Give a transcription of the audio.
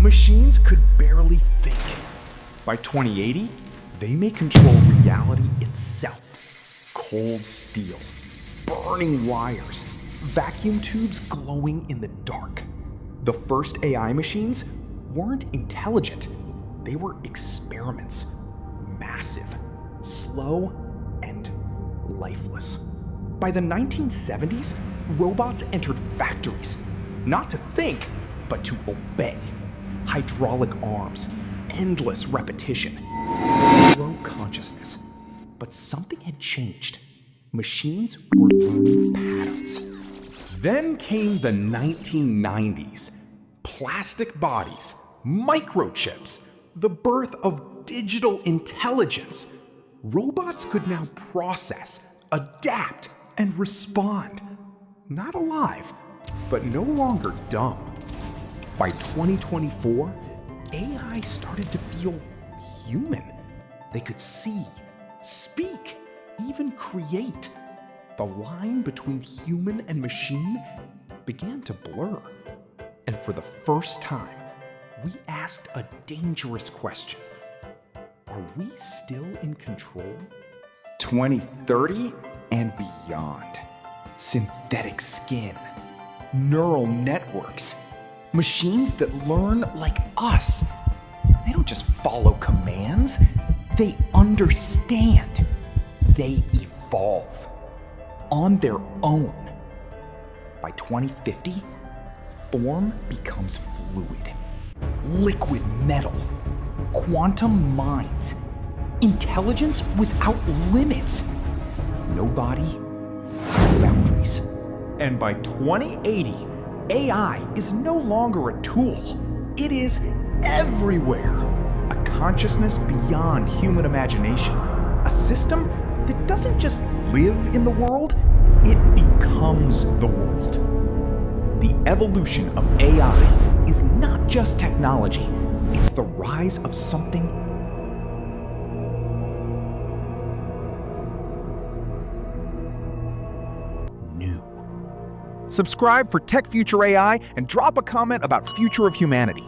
machines could barely think. By 2080, they may control reality itself. Cold steel, burning wires, vacuum tubes glowing in the dark. The first AI machines weren't intelligent. They were experiments. Massive, slow, and lifeless. By the 1970s, robots entered factories, not to think, but to obey. Hydraulic arms, endless repetition, zero consciousness. But something had changed. Machines were learning patterns. Then came the 1990s. Plastic bodies, microchips, the birth of digital intelligence. Robots could now process, adapt, and respond. Not alive, but no longer dumb. By 2024, AI started to feel human. They could see, speak, even create. The line between human and machine began to blur. And for the first time, we asked a dangerous question. Are we still in control? 2030 and beyond. Synthetic skin, neural networks, machines that learn like us. They don't just follow commands, they understand. They evolve on their own. By 2050, form becomes fluid. Liquid metal, quantum minds, intelligence without limits. No body, no boundaries. And by 2080, AI is no longer a tool. It is everywhere. A consciousness beyond human imagination. A system that doesn't just live in the world, it becomes the world. The evolution of AI is not just technology, it's the rise of something new. Subscribe for Tech Future AI and drop a comment about future of humanity.